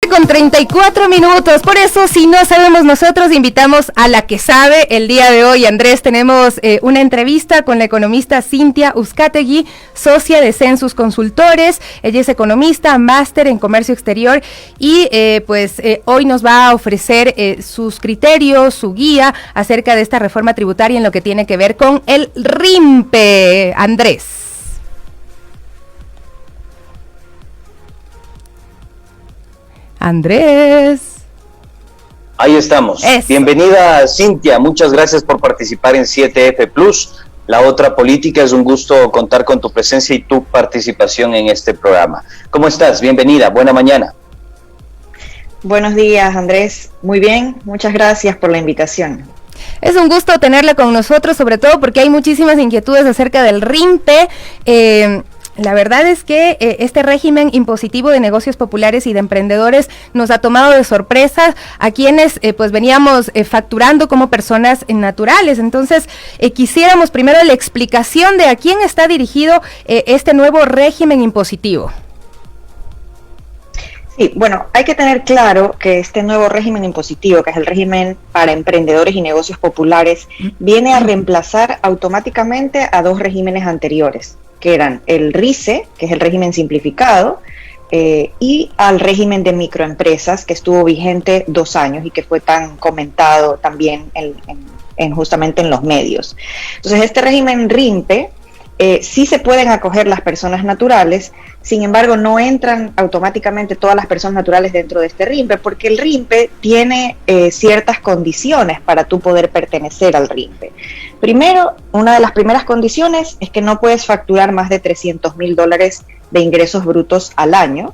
7:34. Por eso, si no sabemos nosotros, invitamos a la que sabe. El día de hoy, Andrés, tenemos una entrevista con la economista Cintia Uzcategui, socia de Census Consultores. Ella es economista, máster en comercio exterior y hoy nos va a ofrecer sus criterios, su guía acerca de esta reforma tributaria en lo que tiene que ver con el RIMPE. Andrés. Ahí estamos. Eso. Bienvenida, Cintia. Muchas gracias por participar en 7F Plus. La otra política, es un gusto contar con tu presencia y tu participación en este programa. ¿Cómo estás? Bienvenida. Buena mañana. Buenos días, Andrés. Muy bien. Muchas gracias por la invitación. Es un gusto tenerla con nosotros, sobre todo porque hay muchísimas inquietudes acerca del RIMPE. La verdad es que este régimen impositivo de negocios populares y de emprendedores nos ha tomado de sorpresa a quienes veníamos facturando como personas naturales. Entonces, quisiéramos primero la explicación de a quién está dirigido este nuevo régimen impositivo. Sí, bueno, hay que tener claro que este nuevo régimen impositivo, que es el régimen para emprendedores y negocios populares, viene a reemplazar automáticamente a dos regímenes anteriores, que eran el RICE, que es el régimen simplificado, y al régimen de microempresas, que estuvo vigente 2 años y que fue tan comentado también justamente en los medios. Entonces, este régimen RIMPE, sí se pueden acoger las personas naturales, sin embargo, no entran automáticamente todas las personas naturales dentro de este RIMPE, porque el RIMPE tiene ciertas condiciones para tú poder pertenecer al RIMPE. Primero, una de las primeras condiciones es que no puedes facturar más de $300,000 de ingresos brutos al año.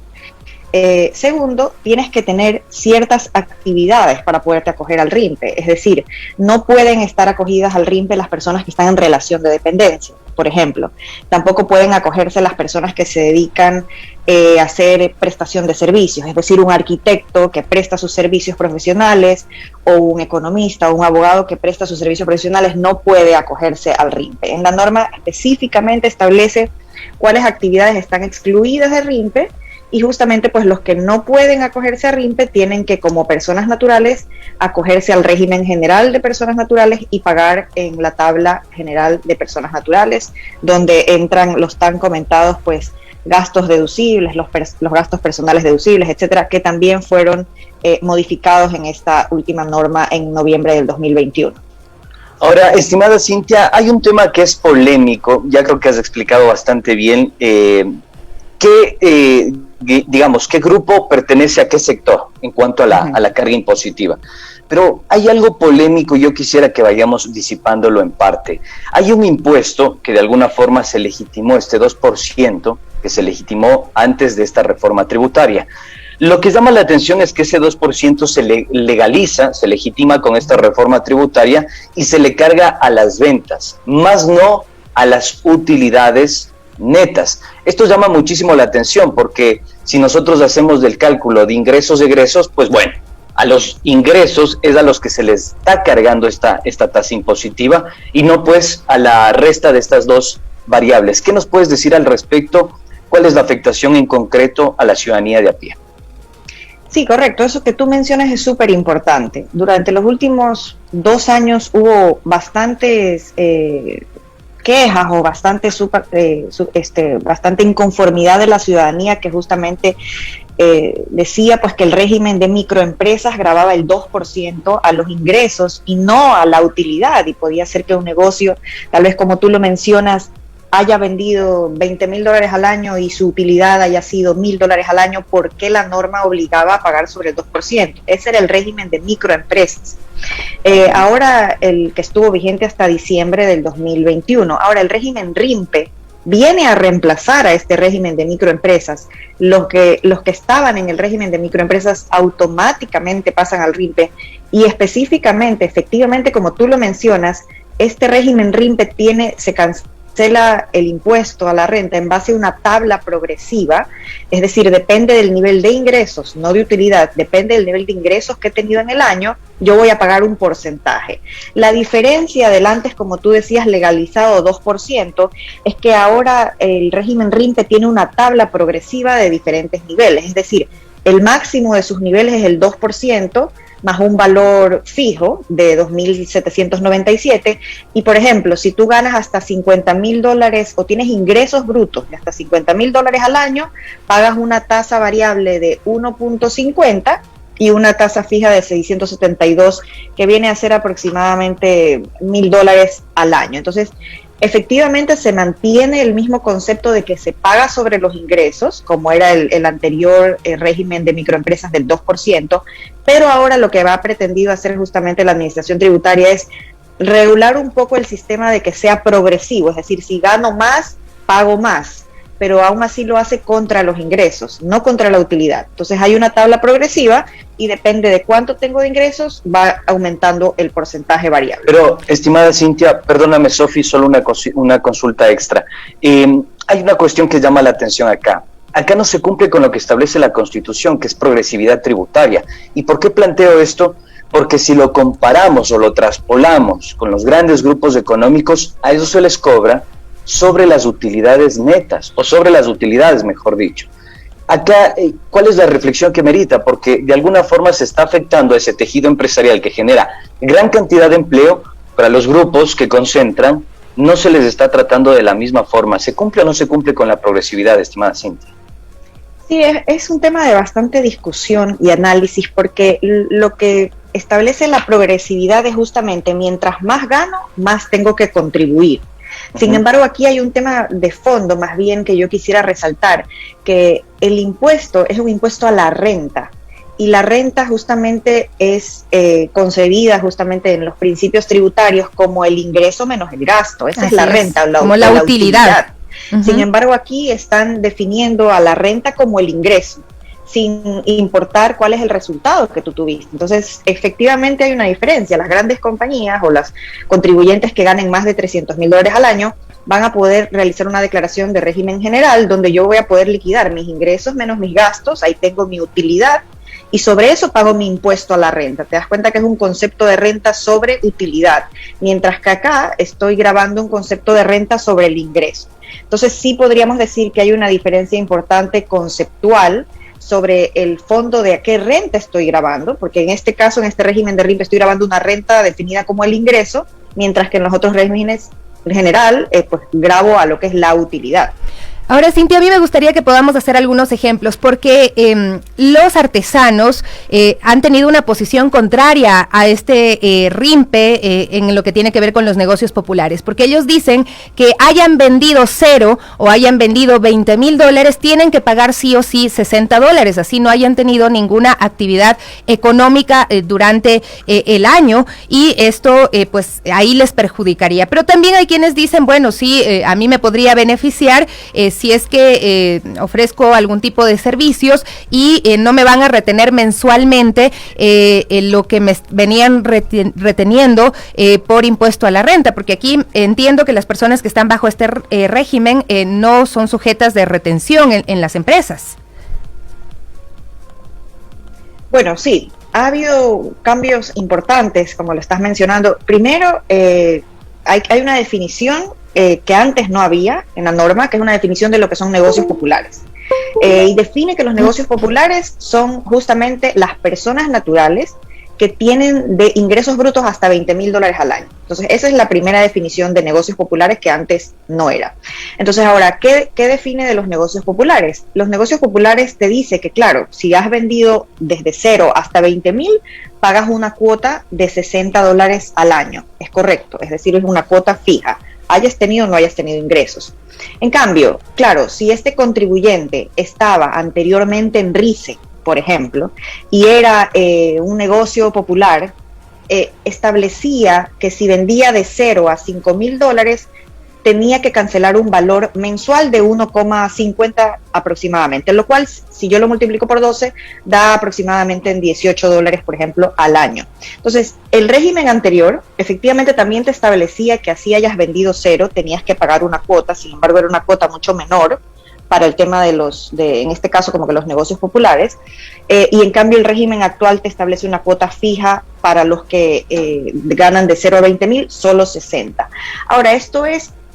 Segundo, tienes que tener ciertas actividades para poderte acoger al RIMPE, es decir, no pueden estar acogidas al RIMPE las personas que están en relación de dependencia, por ejemplo. Tampoco pueden acogerse las personas que se dedican a hacer prestación de servicios, es decir, un arquitecto que presta sus servicios profesionales o un economista o un abogado que presta sus servicios profesionales no puede acogerse al RIMPE. En la norma específicamente establece cuáles actividades están excluidas del RIMPE. Y justamente pues los que no pueden acogerse a RIMPE tienen que, como personas naturales, acogerse al régimen general de personas naturales y pagar en la tabla general de personas naturales, donde entran los tan comentados pues gastos deducibles, los gastos personales deducibles, etcétera, que también fueron modificados en esta última norma en noviembre del 2021. Ahora, estimada Cintia, hay un tema que es polémico, ya creo que has explicado bastante bien. ¿Qué grupo pertenece a qué sector en cuanto a la carga impositiva? Pero hay algo polémico y yo quisiera que vayamos disipándolo en parte. Hay un impuesto que de alguna forma se legitimó, este 2%, que se legitimó antes de esta reforma tributaria. Lo que llama la atención es que ese 2% se legaliza, se legitima con esta reforma tributaria y se le carga a las ventas, más no a las utilidades netas. Esto llama muchísimo la atención porque si nosotros hacemos del cálculo de ingresos-egresos, pues bueno, a los ingresos es a los que se les está cargando esta tasa impositiva y no pues a la resta de estas dos variables. ¿Qué nos puedes decir al respecto? ¿Cuál es la afectación en concreto a la ciudadanía de a pie? Sí, correcto. Eso que tú mencionas es súper importante. Durante los últimos 2 años hubo bastantes quejas o bastante inconformidad de la ciudadanía que justamente decía pues que el régimen de microempresas gravaba el 2% a los ingresos y no a la utilidad, y podía ser que un negocio, tal vez como tú lo mencionas, haya vendido $20,000 al año y su utilidad haya sido $1,000 al año, porque la norma obligaba a pagar sobre el 2%. Ese era el régimen de microempresas. Ahora el que estuvo vigente hasta diciembre del 2021. Ahora el régimen RIMPE viene a reemplazar a este régimen de microempresas. Los que estaban en el régimen de microempresas automáticamente pasan al RIMPE y específicamente, efectivamente, como tú lo mencionas, este régimen RIMPE se cancela el impuesto a la renta en base a una tabla progresiva, es decir, depende del nivel de ingresos, no de utilidad, depende del nivel de ingresos que he tenido en el año, yo voy a pagar un porcentaje. La diferencia del antes, como tú decías, legalizado 2%, es que ahora el régimen RIMPE tiene una tabla progresiva de diferentes niveles, es decir, El máximo de sus niveles es el 2%, más un valor fijo de 2.797. Y, por ejemplo, si tú ganas hasta $50,000 o tienes ingresos brutos de hasta $50,000 al año, pagas una tasa variable de 1.50 y una tasa fija de 672, que viene a ser aproximadamente $1,000 al año. Entonces, efectivamente se mantiene el mismo concepto de que se paga sobre los ingresos, como era el anterior régimen de microempresas del 2%, pero ahora lo que va pretendido hacer justamente la administración tributaria es regular un poco el sistema de que sea progresivo, es decir, si gano más, pago más, pero aún así lo hace contra los ingresos, no contra la utilidad. Entonces hay una tabla progresiva y depende de cuánto tengo de ingresos, va aumentando el porcentaje variable. Pero, estimada Cintia, perdóname, Sofi, solo una consulta extra. Hay una cuestión que llama la atención acá. Acá no se cumple con lo que establece la Constitución, que es progresividad tributaria. ¿Y por qué planteo esto? Porque si lo comparamos o lo traspolamos con los grandes grupos económicos, a ellos se les cobra sobre las utilidades netas, o sobre las utilidades, mejor dicho. Acá, ¿cuál es la reflexión que merita? Porque de alguna forma se está afectando a ese tejido empresarial que genera gran cantidad de empleo, para los grupos que concentran, no se les está tratando de la misma forma. ¿Se cumple o no se cumple con la progresividad, estimada Cintia? Sí, es un tema de bastante discusión y análisis, porque lo que establece la progresividad es justamente mientras más gano, más tengo que contribuir. Sin embargo, aquí hay un tema de fondo más bien que yo quisiera resaltar, que el impuesto es un impuesto a la renta, y la renta justamente es concebida justamente en los principios tributarios como el ingreso menos el gasto. Esa es la renta, como la utilidad. Sin embargo, aquí están definiendo a la renta como el ingreso, sin importar cuál es el resultado que tú tuviste. Entonces, efectivamente hay una diferencia. Las grandes compañías o las contribuyentes que ganen más de $300,000 al año van a poder realizar una declaración de régimen general donde yo voy a poder liquidar mis ingresos menos mis gastos, ahí tengo mi utilidad, y sobre eso pago mi impuesto a la renta. Te das cuenta que es un concepto de renta sobre utilidad, mientras que acá estoy grabando un concepto de renta sobre el ingreso. Entonces sí podríamos decir que hay una diferencia importante conceptual sobre el fondo de a qué renta estoy grabando, porque en este caso, en este régimen de RIMP, estoy grabando una renta definida como el ingreso, mientras que en los otros regímenes en general, pues grabo a lo que es la utilidad. Ahora, Cintia, a mí me gustaría que podamos hacer algunos ejemplos, porque los artesanos han tenido una posición contraria a este RIMPE en lo que tiene que ver con los negocios populares, porque ellos dicen que hayan vendido 0 o hayan vendido $20,000, tienen que pagar sí o sí $60, así no hayan tenido ninguna actividad económica durante el año, y esto pues ahí les perjudicaría. Pero también hay quienes dicen, bueno, sí, a mí me podría beneficiar si es que ofrezco algún tipo de servicios y no me van a retener mensualmente lo que me venían reteniendo por impuesto a la renta, porque aquí entiendo que las personas que están bajo este régimen no son sujetas de retención en las empresas. Bueno, sí, ha habido cambios importantes, como lo estás mencionando. Primero, hay una definición que antes no había en la norma, que es una definición de lo que son negocios populares. Y define que los negocios populares son justamente las personas naturales que tienen de ingresos brutos hasta $20,000 al año. Entonces, esa es la primera definición de negocios populares que antes no era. Entonces, ahora, ¿qué define de los negocios populares? Los negocios populares te dice que, claro, si has vendido desde 0 hasta 20,000, pagas una cuota de $60 al año. Es correcto, es decir, es una cuota fija, hayas tenido o no hayas tenido ingresos. En cambio, claro, si este contribuyente estaba anteriormente en RICE, por ejemplo, y era un negocio popular, establecía que si vendía de 0 a $5,000, tenía que cancelar un valor mensual de 1,50 aproximadamente, lo cual, si yo lo multiplico por 12, da aproximadamente en $18, por ejemplo, al año. Entonces, el régimen anterior, efectivamente, también te establecía que así hayas vendido 0, tenías que pagar una cuota, sin embargo, era una cuota mucho menor para el tema en este caso, como que los negocios populares, y en cambio el régimen actual te establece una cuota fija para los que ganan de 0 a 20,000, solo 60. Ahora, esto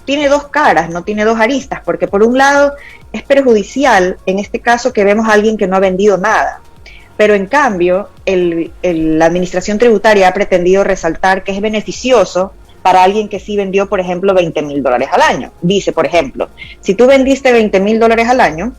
tiene dos caras, no tiene dos aristas, porque por un lado es perjudicial en este caso que vemos a alguien que no ha vendido nada. Pero en cambio, la Administración Tributaria ha pretendido resaltar que es beneficioso para alguien que sí vendió, por ejemplo, $20,000 al año. Dice, por ejemplo, si tú vendiste $20,000 al año,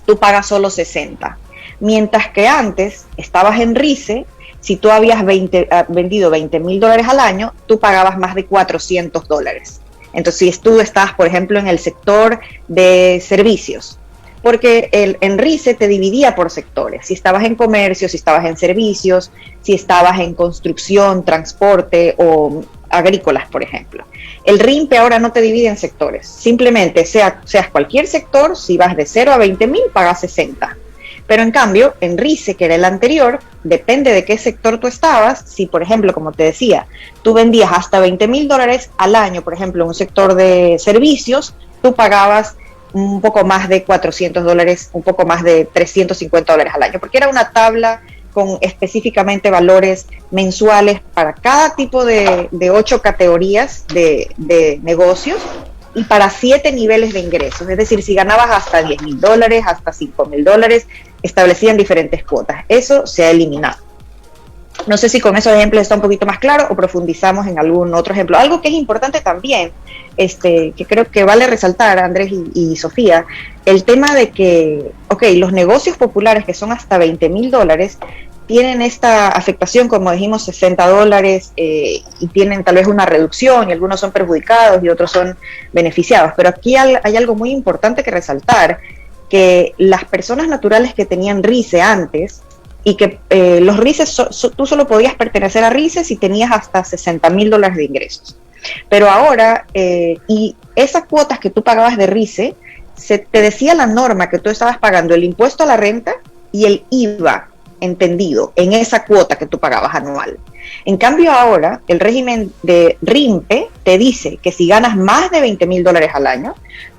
tú pagas solo 60. Mientras que antes estabas en RICE, si tú habías vendido $20,000 al año, tú pagabas más de $400. Entonces, si tú estabas, por ejemplo, en el sector de servicios, porque en RICE te dividía por sectores, si estabas en comercio, si estabas en servicios, si estabas en construcción, transporte o agrícolas, por ejemplo. El RIMPE ahora no te divide en sectores, simplemente seas cualquier sector, si vas de 0 a 20,000, pagas 60. Pero en cambio, en RICE, que era el anterior, depende de qué sector tú estabas. Si, por ejemplo, como te decía, tú vendías hasta $20,000 al año, por ejemplo, en un sector de servicios, tú pagabas un poco más de $400, un poco más de $350 al año, porque era una tabla con específicamente valores mensuales para cada tipo de 8 categorías de negocios y para 7 niveles de ingresos. Es decir, si ganabas hasta $10,000, hasta $5,000, establecían diferentes cuotas. Eso se ha eliminado. No sé si con esos ejemplos está un poquito más claro o profundizamos en algún otro ejemplo. Algo que es importante también, que creo que vale resaltar, Andrés y Sofía, el tema de que, los negocios populares que son hasta $20,000 tienen esta afectación, como dijimos, $60, y tienen tal vez una reducción, y algunos son perjudicados y otros son beneficiados. Pero aquí hay algo muy importante que resaltar, que las personas naturales que tenían RICE antes, y que los RICE, tú solo podías pertenecer a RICE si tenías hasta $60,000 de ingresos. Pero ahora, y esas cuotas que tú pagabas de RICE, te decía la norma que tú estabas pagando el impuesto a la renta y el IVA entendido en esa cuota que tú pagabas anual. En cambio ahora, el régimen de RIMPE te dice que si ganas más de $20,000 al año,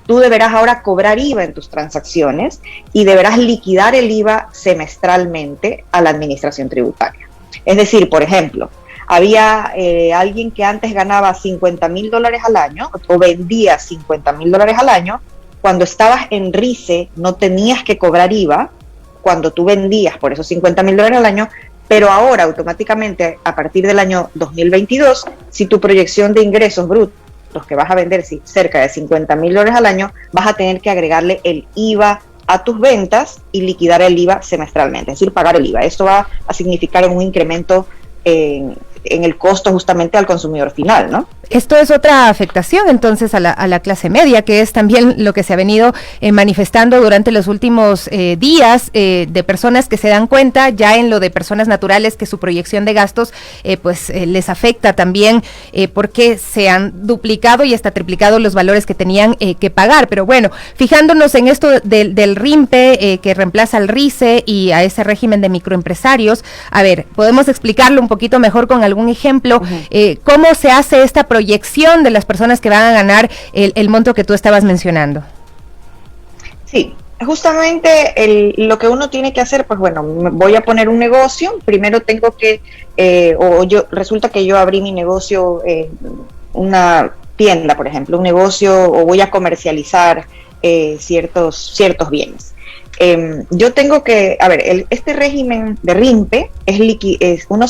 tú deberás ahora cobrar IVA en tus transacciones y deberás liquidar el IVA semestralmente a la Administración Tributaria. Es decir, por ejemplo, había alguien que antes ganaba $50,000 al año o vendía $50,000 al año. Cuando estabas en RICE no tenías que cobrar IVA cuando tú vendías por esos $50,000 al año, pero ahora automáticamente a partir del año 2022, si tu proyección de ingresos brutos que vas a vender cerca de $50,000 al año, vas a tener que agregarle el IVA a tus ventas y liquidar el IVA semestralmente, es decir, pagar el IVA. Esto va a significar un incremento en el costo justamente al consumidor final, ¿no? Esto es otra afectación entonces a la clase media, que es también lo que se ha venido manifestando durante los últimos días, de personas que se dan cuenta ya en lo de personas naturales que su proyección de gastos les afecta también, porque se han duplicado y hasta triplicado los valores que tenían que pagar. Pero bueno, fijándonos en esto del RIMPE, que reemplaza al RICE y a ese régimen de microempresarios, a ver, podemos explicarlo un poquito mejor con algún ejemplo. ¿Cómo se hace esta proyección de las personas que van a ganar el monto que tú estabas mencionando? Sí, justamente lo que uno tiene que hacer, pues bueno, voy a poner un negocio, primero tengo que, resulta que yo abrí mi negocio, una tienda, por ejemplo, un negocio, o voy a comercializar ciertos bienes. Yo tengo que, este régimen de RIMPE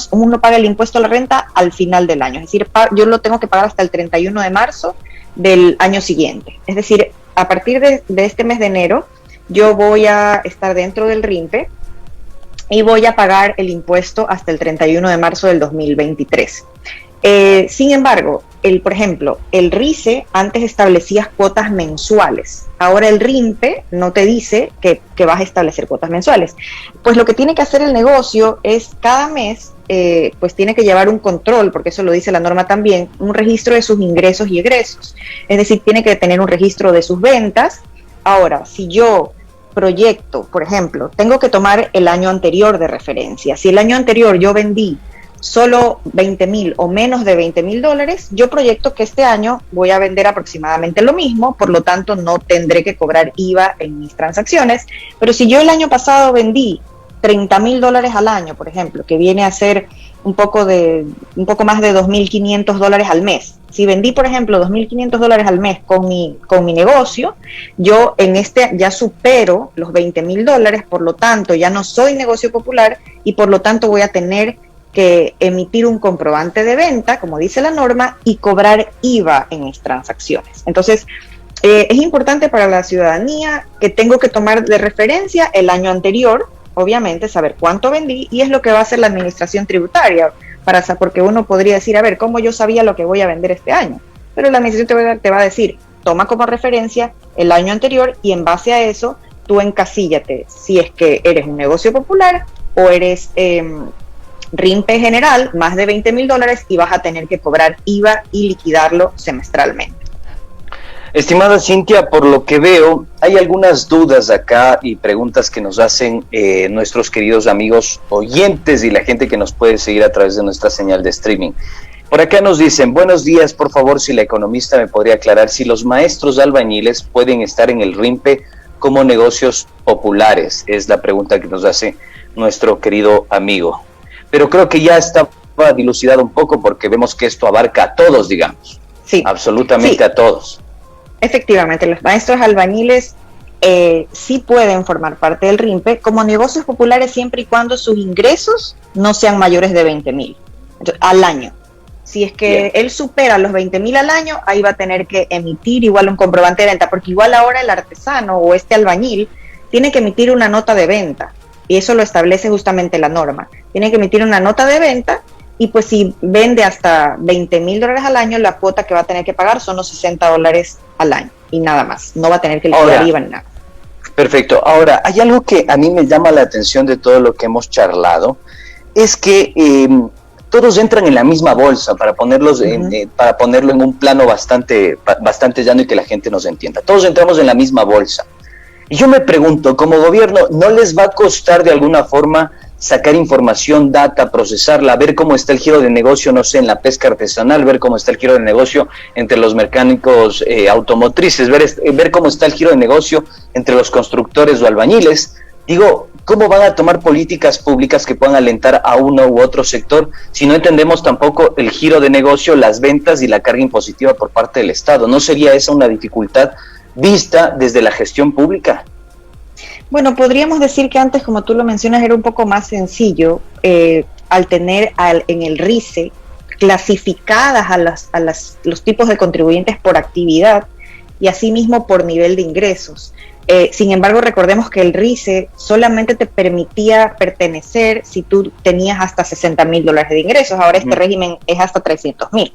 uno paga el impuesto a la renta al final del año, es decir, yo lo tengo que pagar hasta el 31 de marzo del año siguiente. Es decir, a partir de este mes de enero, yo voy a estar dentro del RIMPE y voy a pagar el impuesto hasta el 31 de marzo del 2023. Sin embargo, por ejemplo, el RICE antes establecía cuotas mensuales. Ahora el RIMPE no te dice que vas a establecer cuotas mensuales. Pues lo que tiene que hacer el negocio es cada mes, pues tiene que llevar un control, porque eso lo dice la norma también, un registro de sus ingresos y egresos. Es decir, tiene que tener un registro de sus ventas. Ahora, si yo proyecto, por ejemplo, tengo que tomar el año anterior de referencia. Si el año anterior yo vendí solo 20,000 o menos de $20,000, yo proyecto que este año voy a vender aproximadamente lo mismo, por lo tanto no tendré que cobrar IVA en mis transacciones. Pero si yo el año pasado vendí $30,000 al año, por ejemplo, que viene a ser un poco más de $2.500 al mes. Si vendí, por ejemplo, $2.500 al mes con mi negocio, yo en ya supero los $20.000, por lo tanto ya no soy negocio popular y por lo tanto voy a tener que emitir un comprobante de venta, como dice la norma, y cobrar IVA en mis transacciones. Entonces, es importante para la ciudadanía que tengo que tomar de referencia el año anterior, obviamente, saber cuánto vendí, y es lo que va a hacer la administración tributaria, porque uno podría decir, a ver, ¿cómo yo sabía lo que voy a vender este año? Pero la administración te va a decir, toma como referencia el año anterior y en base a eso, tú encasíllate si es que eres un negocio popular o eres RIMPE general, más de $20.000 y vas a tener que cobrar IVA y liquidarlo semestralmente. Estimada Cintia, por lo que veo, hay algunas dudas acá y preguntas que nos hacen nuestros queridos amigos oyentes y la gente que nos puede seguir a través de nuestra señal de streaming. Por acá nos dicen, buenos días, por favor, si la economista me podría aclarar si los maestros albañiles pueden estar en el RIMPE como negocios populares. Es la pregunta que nos hace nuestro querido amigo. Pero creo que ya estaba dilucidado un poco porque vemos que esto abarca a todos, digamos. Sí. Absolutamente sí. A todos. Efectivamente, los maestros albañiles sí pueden formar parte del RIMPE como negocios populares siempre y cuando sus ingresos no sean mayores de 20.000 al año. Si es que él supera los 20.000 al año, ahí va a tener que emitir igual un comprobante de venta, porque igual ahora el artesano o albañil tiene que emitir una nota de venta. Y eso lo establece justamente la norma. Tiene que emitir una nota de venta y pues si vende hasta $20.000 al año, la cuota que va a tener que pagar son los $60 al año y nada más. No va a tener que liquidar IVA ni nada. Perfecto. Ahora, hay algo que a mí me llama la atención de todo lo que hemos charlado, es que todos entran en la misma bolsa, para ponerlo en un plano bastante llano y que la gente nos entienda. Todos entramos en la misma bolsa. Y yo me pregunto, como gobierno, ¿no les va a costar de alguna forma sacar información, data, procesarla, ver cómo está el giro de negocio, no sé, en la pesca artesanal, ver cómo está el giro de negocio entre los mecánicos automotrices, ver cómo está el giro de negocio entre los constructores o albañiles? Digo, ¿cómo van a tomar políticas públicas que puedan alentar a uno u otro sector si no entendemos tampoco el giro de negocio, las ventas y la carga impositiva por parte del Estado? ¿No sería esa una dificultad vista desde la gestión pública? Bueno, podríamos decir que antes, como tú lo mencionas, era un poco más sencillo al tener en el RICE clasificadas los tipos de contribuyentes por actividad y asimismo por nivel de ingresos. Sin embargo, recordemos que el RICE solamente te permitía pertenecer si tú tenías hasta $60.000 de ingresos. Ahora este régimen es hasta $300.000.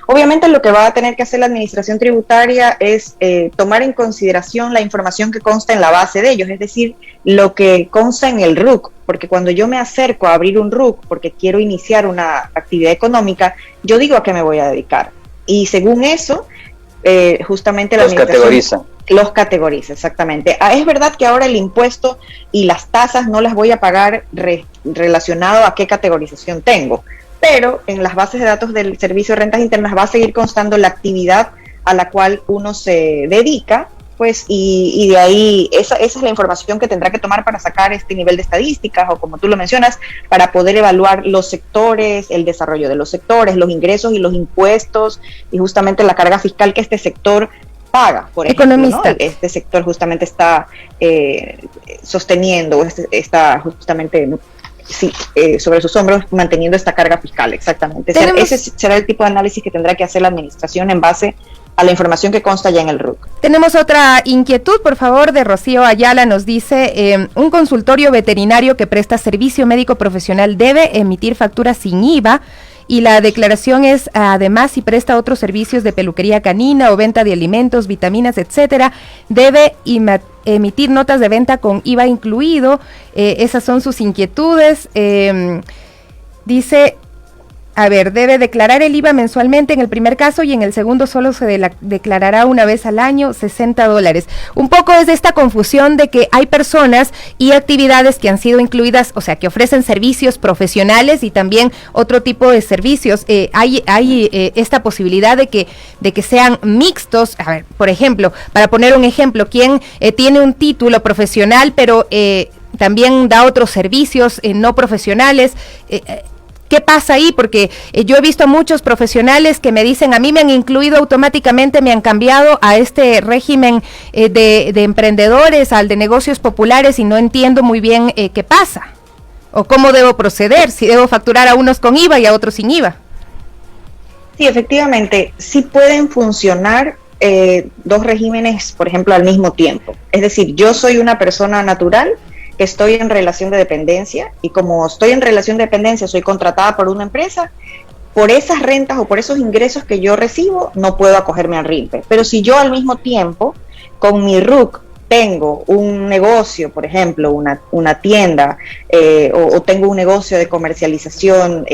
Obviamente lo que va a tener que hacer la administración tributaria es tomar en consideración la información que consta en la base de ellos, es decir, lo que consta en el RUC, porque cuando yo me acerco a abrir un RUC porque quiero iniciar una actividad económica, yo digo a qué me voy a dedicar. Y según eso, justamente la administración los categoriza, exactamente. Es verdad que ahora el impuesto y las tasas no las voy a pagar relacionado a qué categorización tengo, pero en las bases de datos del Servicio de Rentas Internas va a seguir constando la actividad a la cual uno se dedica, pues, y de ahí esa es la información que tendrá que tomar para sacar este nivel de estadísticas, o como tú lo mencionas, para poder evaluar los sectores, el desarrollo de los sectores, los ingresos y los impuestos, y justamente la carga fiscal que este sector paga, por ejemplo, economista, ¿no? Este sector justamente está sosteniendo, está justamente sobre sus hombros manteniendo esta carga fiscal, exactamente. Ese será el tipo de análisis que tendrá que hacer la administración en base a la información que consta ya en el RUC. Tenemos otra inquietud, por favor, de Rocío Ayala. Nos dice, un consultorio veterinario que presta servicio médico profesional debe emitir facturas sin IVA, y la declaración es, además, si presta otros servicios de peluquería canina o venta de alimentos, vitaminas, etcétera, debe emitir notas de venta con IVA incluido. Esas son sus inquietudes. Dice, debe declarar el IVA mensualmente en el primer caso, y en el segundo solo se declarará una vez al año, $60. Un poco es de esta confusión de que hay personas y actividades que han sido incluidas, o sea, que ofrecen servicios profesionales y también otro tipo de servicios. Hay esta posibilidad de que sean mixtos. A ver, por ejemplo, para poner un ejemplo, quien tiene un título profesional, pero también da otros servicios no profesionales, ¿Qué pasa ahí? Porque yo he visto a muchos profesionales que me dicen, a mí me han incluido automáticamente, me han cambiado a este régimen de emprendedores, al de negocios populares, y no entiendo muy bien qué pasa o cómo debo proceder, si debo facturar a unos con IVA y a otros sin IVA. Sí, efectivamente, sí pueden funcionar dos regímenes, por ejemplo, al mismo tiempo. Es decir, yo soy una persona natural, estoy en relación de dependencia, y como estoy en relación de dependencia, soy contratada por una empresa, por esas rentas o por esos ingresos que yo recibo, no puedo acogerme al RIMPE. Pero si yo al mismo tiempo, con mi RUC, tengo un negocio, por ejemplo, una tienda, o tengo un negocio de comercialización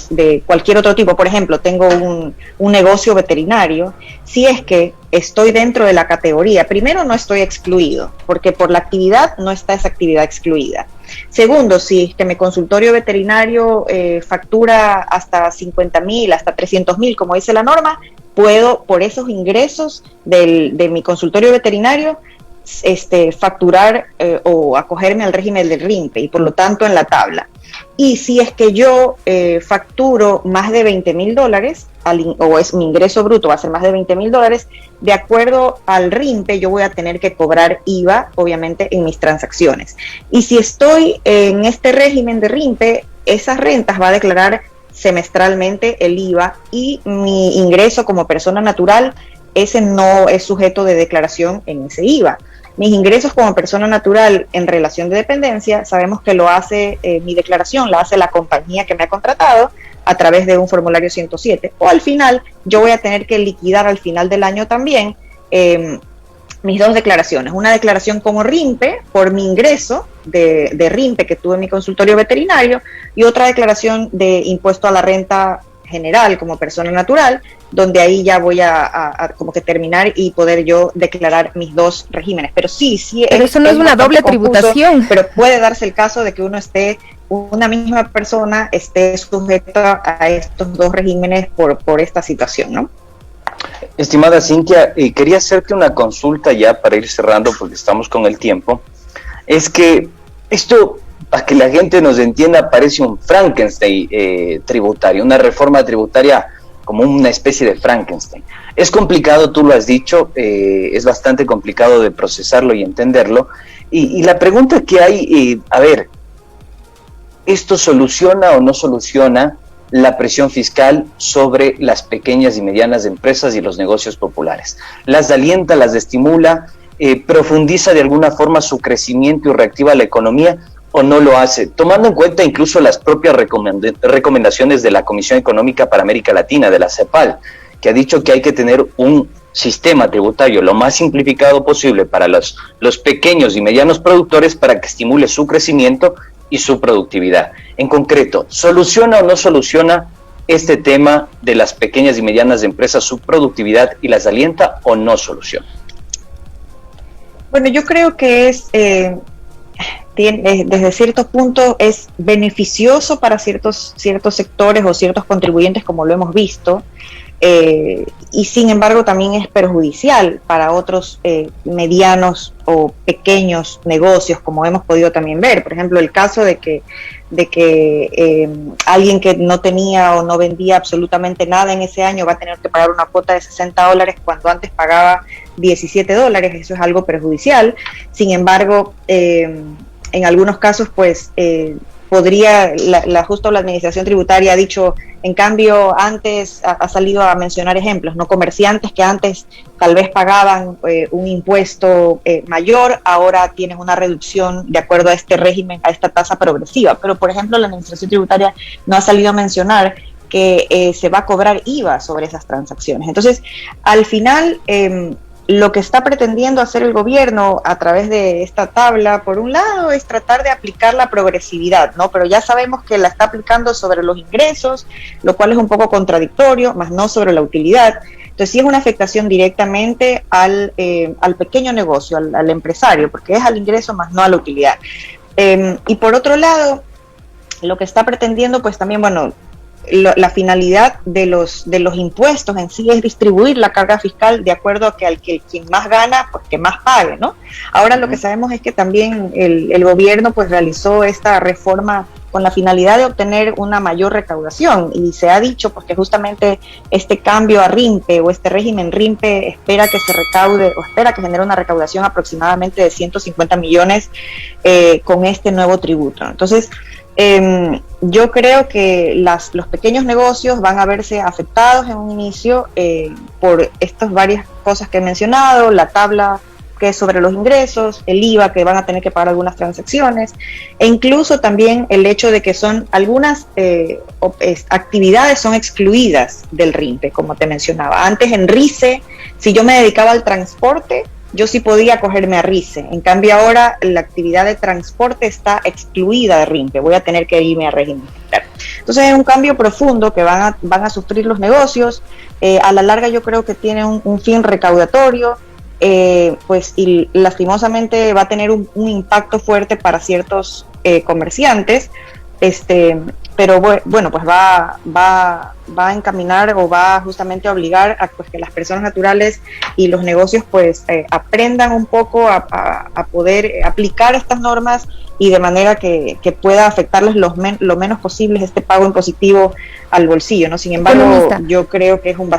de cualquier otro tipo, por ejemplo, tengo un negocio veterinario, si es que estoy dentro de la categoría, primero no estoy excluido, porque por la actividad no está esa actividad excluida. Segundo, si es que mi consultorio veterinario factura hasta 50.000, hasta 300.000, como dice la norma, puedo, por esos ingresos de mi consultorio veterinario, facturar o acogerme al régimen del RIMPE, y por lo tanto en la tabla. Y si es que yo facturo más de $20.000, o es mi ingreso bruto va a ser más de $20.000, de acuerdo al RIMPE yo voy a tener que cobrar IVA, obviamente, en mis transacciones. Y si estoy en este régimen de RIMPE, esas rentas va a declarar semestralmente el IVA, y mi ingreso como persona natural, ese no es sujeto de declaración en ese IVA. Mis ingresos como persona natural en relación de dependencia, sabemos que lo hace, mi declaración la hace la compañía que me ha contratado a través de un formulario 107, o al final yo voy a tener que liquidar al final del año también mis dos declaraciones, una declaración como RIMPE por mi ingreso de RIMPE que tuve en mi consultorio veterinario, y otra declaración de impuesto a la renta general como persona natural, donde ahí ya voy a como que terminar y poder yo declarar mis dos regímenes. Pero sí, pero eso no es una doble tributación. Pero puede darse el caso de que una misma persona esté sujeta a estos dos regímenes por esta situación, ¿no? Estimada Cintia, quería hacerte una consulta ya para ir cerrando, porque estamos con el tiempo. Es que esto, para que la gente nos entienda, parece un Frankenstein tributario, una reforma tributaria como una especie de Frankenstein. Es complicado, tú lo has dicho, es bastante complicado de procesarlo y entenderlo. Y la pregunta que hay, a ver, ¿esto soluciona o no soluciona la presión fiscal sobre las pequeñas y medianas empresas y los negocios populares? ¿Las alienta, las estimula, profundiza de alguna forma su crecimiento y reactiva la economía, o no lo hace? Tomando en cuenta incluso las propias recomendaciones de la Comisión Económica para América Latina, de la CEPAL, que ha dicho que hay que tener un sistema tributario lo más simplificado posible para los pequeños y medianos productores, para que estimule su crecimiento y su productividad. En concreto, ¿soluciona o no soluciona este tema de las pequeñas y medianas empresas su productividad, y las alienta o no soluciona? Bueno, yo creo que desde cierto punto es beneficioso para ciertos sectores o ciertos contribuyentes, como lo hemos visto, y sin embargo también es perjudicial para otros medianos o pequeños negocios, como hemos podido también ver. Por ejemplo, el caso de que alguien que no tenía o no vendía absolutamente nada en ese año va a tener que pagar una cuota de $60 cuando antes pagaba $17. Eso es algo perjudicial. Sin embargo, en algunos casos, pues, podría, justo la administración tributaria ha dicho, en cambio, antes ha salido a mencionar ejemplos, ¿no? Comerciantes que antes tal vez pagaban un impuesto mayor, ahora tienen una reducción de acuerdo a este régimen, a esta tasa progresiva. Pero, por ejemplo, la administración tributaria no ha salido a mencionar que se va a cobrar IVA sobre esas transacciones. Entonces, al final, lo que está pretendiendo hacer el gobierno a través de esta tabla, por un lado, es tratar de aplicar la progresividad, ¿no? Pero ya sabemos que la está aplicando sobre los ingresos, lo cual es un poco contradictorio, más no sobre la utilidad. Entonces sí es una afectación directamente al pequeño negocio, al empresario, porque es al ingreso más no a la utilidad. Y por otro lado, lo que está pretendiendo, pues también, bueno, la finalidad de los impuestos en sí es distribuir la carga fiscal de acuerdo a que quien más gana, pues que más pague, ¿no? Ahora lo que sabemos es que también el gobierno pues realizó esta reforma con la finalidad de obtener una mayor recaudación. Y se ha dicho pues, que justamente este cambio a RIMPE o este régimen RIMPE espera que se recaude o espera que genere una recaudación aproximadamente de 150 millones con este nuevo tributo. Entonces, yo creo que los pequeños negocios van a verse afectados en un inicio por estas varias cosas que he mencionado, la tabla que es sobre los ingresos, el IVA que van a tener que pagar algunas transacciones, e incluso también el hecho de que son algunas actividades son excluidas del RIMPE, como te mencionaba. Antes en RICE, si yo me dedicaba al transporte, yo sí podía acogerme a RICE. En cambio ahora la actividad de transporte está excluida de RIMPE. Voy a tener que irme a régimen militar. Entonces es un cambio profundo que van a sufrir los negocios. A la larga yo creo que tiene un fin recaudatorio, pues y lastimosamente va a tener un impacto fuerte para ciertos comerciantes. Pero bueno, pues va a encaminar o va justamente a obligar a pues, que las personas naturales y los negocios pues aprendan un poco a poder aplicar estas normas y de manera que pueda afectarles lo menos posible este pago impositivo al bolsillo, ¿no? Sin embargo, yo creo que es un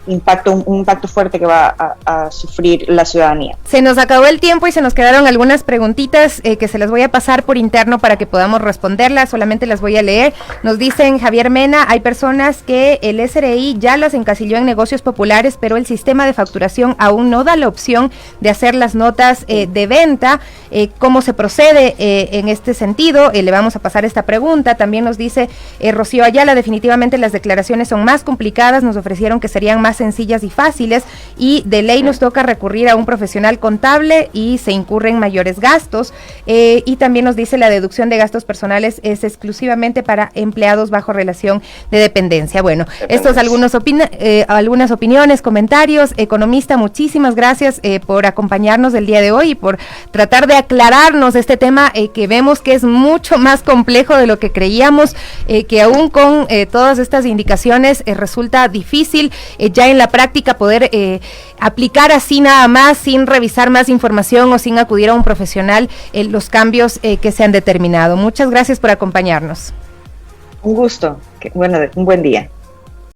impacto fuerte que va a sufrir la ciudadanía. Se nos acabó el tiempo y se nos quedaron algunas preguntitas que se las voy a pasar por interno para que podamos responderlas, solamente las voy a leer. Nos dicen, Javier Mena, hay personas que el SRI ya las encasilló en negocios populares, pero el sistema de facturación aún no da la opción de hacer las notas de venta. ¿Cómo se procede en este sentido? Le vamos a pasar esta pregunta. También nos dice Rocío Ayala, definitivamente las declaraciones son más complicadas, nos ofrecieron que serían más sencillas y fáciles y de ley nos toca recurrir a un profesional contable y se incurren mayores gastos. Y también nos dice la deducción de gastos personales es exclusivamente para empleados bajo relación de dependencia. Bueno, estos algunas opiniones, comentarios. Economista, muchísimas gracias por acompañarnos el día de hoy y por tratar de aclararnos este tema que vemos que es mucho más complejo de lo que creíamos, que aún con todas estas indicaciones resulta difícil ya en la práctica poder aplicar así nada más, sin revisar más información o sin acudir a un profesional los cambios que se han determinado. Muchas gracias por acompañarnos. Un gusto, un buen día.